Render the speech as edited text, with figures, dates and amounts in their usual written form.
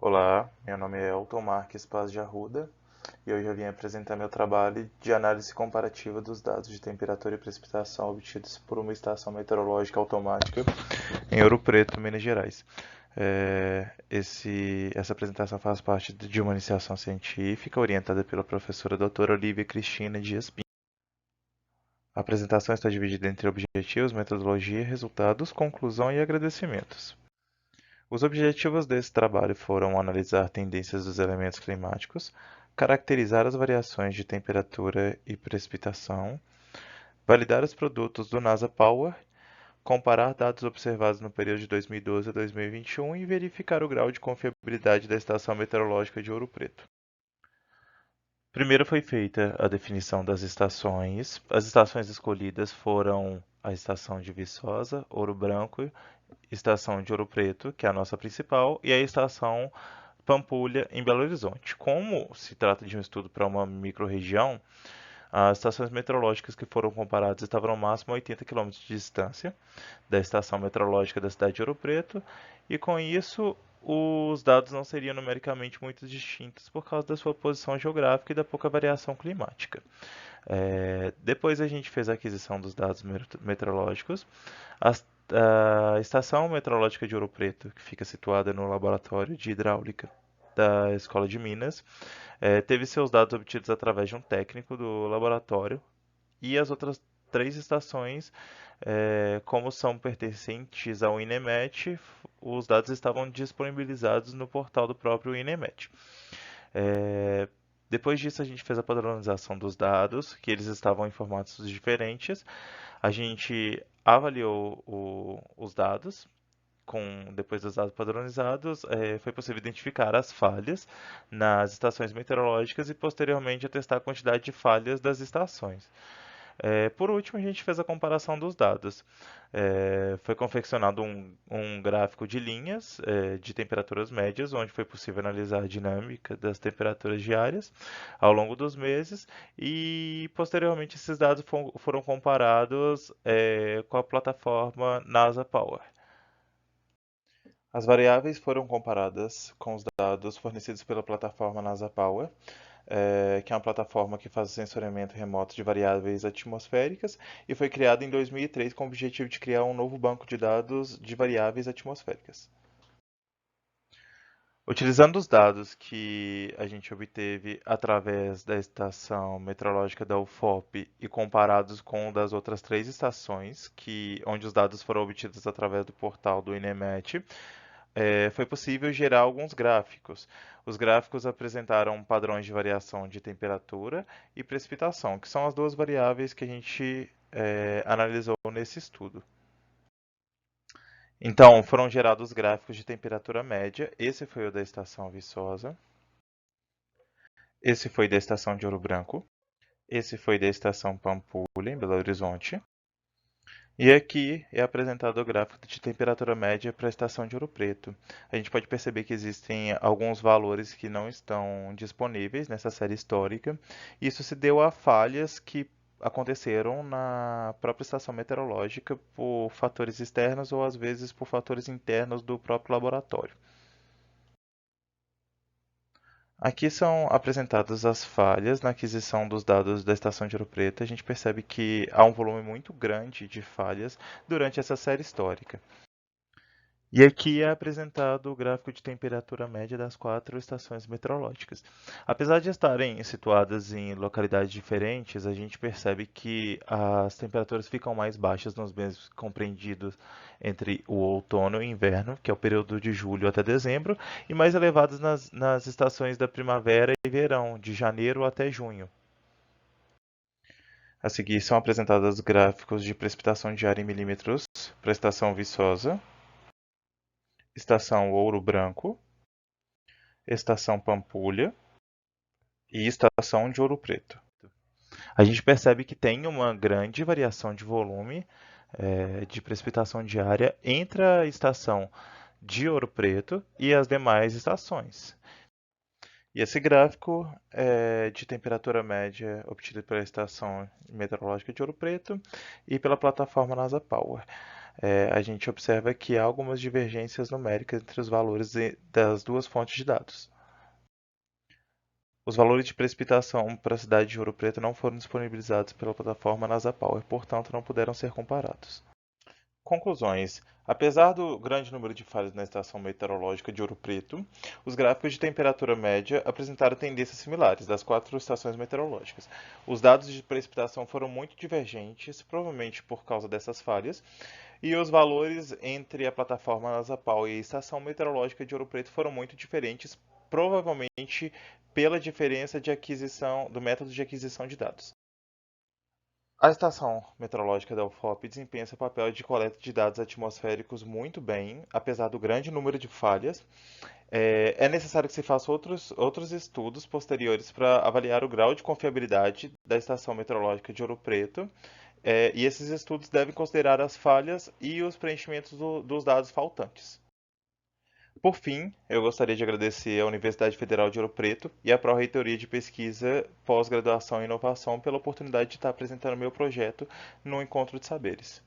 Olá, meu nome é Elton Marques Paz de Arruda e hoje eu vim apresentar meu trabalho de análise comparativa dos dados de temperatura e precipitação obtidos por uma estação meteorológica automática em Ouro Preto, Minas Gerais. Essa apresentação faz parte de uma iniciação científica orientada pela professora doutora Olivia Cristina Dias Pinto. A apresentação está dividida entre objetivos, metodologia, resultados, conclusão e agradecimentos. Os objetivos desse trabalho foram analisar tendências dos elementos climáticos, caracterizar as variações de temperatura e precipitação, validar os produtos do NASA Power, comparar dados observados no período de 2012 a 2021 e verificar o grau de confiabilidade da estação meteorológica de Ouro Preto. Primeiro foi feita a definição das estações. As estações escolhidas foram a estação de Viçosa, Ouro Branco, estação de Ouro Preto, que é a nossa principal, e a estação Pampulha, em Belo Horizonte. Como se trata de um estudo para uma microrregião, as estações meteorológicas que foram comparadas estavam no máximo a 80 quilômetros de distância da estação meteorológica da cidade de Ouro Preto, e com isso os dados não seriam numericamente muito distintos por causa da sua posição geográfica e da pouca variação climática. Depois a gente fez a aquisição dos dados meteorológicos. A estação meteorológica de Ouro Preto, que fica situada no laboratório de hidráulica da Escola de Minas, teve seus dados obtidos através de um técnico do laboratório, e as outras três estações, como são pertencentes ao INEMET, os dados estavam disponibilizados no portal do próprio INEMET. É, Depois disso, a gente fez a padronização dos dados, que eles estavam em formatos diferentes. A gente avaliou os dados. Depois dos dados padronizados, foi possível identificar as falhas nas estações meteorológicas e posteriormente atestar a quantidade de falhas das estações. Por último, a gente fez a comparação dos dados. Foi confeccionado um gráfico de linhas de temperaturas médias, onde foi possível analisar a dinâmica das temperaturas diárias ao longo dos meses, e posteriormente esses dados foram comparados com a plataforma NASA Power. As variáveis foram comparadas com os dados fornecidos pela plataforma NASA Power, que é uma plataforma que faz sensoriamento remoto de variáveis atmosféricas e foi criada em 2003 com o objetivo de criar um novo banco de dados de variáveis atmosféricas. Utilizando os dados que a gente obteve através da estação meteorológica da UFOP e comparados com o das outras três estações, onde os dados foram obtidos através do portal do INEMET, foi possível gerar alguns gráficos. Os gráficos apresentaram padrões de variação de temperatura e precipitação, que são as duas variáveis que a gente analisou nesse estudo. Então, foram gerados gráficos de temperatura média. Esse foi o da estação Viçosa. Esse foi da estação de Ouro Branco. Esse foi da estação Pampulha, em Belo Horizonte. E aqui é apresentado o gráfico de temperatura média para a estação de Ouro Preto. A gente pode perceber que existem alguns valores que não estão disponíveis nessa série histórica. Isso se deu a falhas que aconteceram na própria estação meteorológica por fatores externos ou às vezes por fatores internos do próprio laboratório. Aqui são apresentadas as falhas na aquisição dos dados da estação de Ouro Preto. A gente percebe que há um volume muito grande de falhas durante essa série histórica. E aqui é apresentado o gráfico de temperatura média das quatro estações meteorológicas. Apesar de estarem situadas em localidades diferentes, a gente percebe que as temperaturas ficam mais baixas nos meses compreendidos entre o outono e inverno, que é o período de julho até dezembro, e mais elevadas nas estações da primavera e verão, de janeiro até junho. A seguir são apresentados gráficos de precipitação diária em milímetros para a estação Viçosa, estação Ouro Branco, estação Pampulha e estação de Ouro Preto. A gente percebe que tem uma grande variação de volume de precipitação diária entre a estação de Ouro Preto e as demais estações. E esse gráfico é de temperatura média obtido pela estação meteorológica de Ouro Preto e pela plataforma NASA Power. a gente observa que há algumas divergências numéricas entre os valores das duas fontes de dados. Os valores de precipitação para a cidade de Ouro Preto não foram disponibilizados pela plataforma NASA Power, portanto não puderam ser comparados. Conclusões. Apesar do grande número de falhas na estação meteorológica de Ouro Preto, os gráficos de temperatura média apresentaram tendências similares das quatro estações meteorológicas. Os dados de precipitação foram muito divergentes, provavelmente por causa dessas falhas, e os valores entre a plataforma Nasapau e a estação meteorológica de Ouro Preto foram muito diferentes, provavelmente pela diferença de aquisição do método de aquisição de dados. A estação meteorológica da UFOP desempenha seu papel de coleta de dados atmosféricos muito bem, apesar do grande número de falhas. É necessário que se faça outros estudos posteriores para avaliar o grau de confiabilidade da estação meteorológica de Ouro Preto. E esses estudos devem considerar as falhas e os preenchimentos dos dados faltantes. Por fim, eu gostaria de agradecer à Universidade Federal de Ouro Preto e à Pró-Reitoria de Pesquisa, Pós-Graduação e Inovação pela oportunidade de estar apresentando meu projeto no Encontro de Saberes.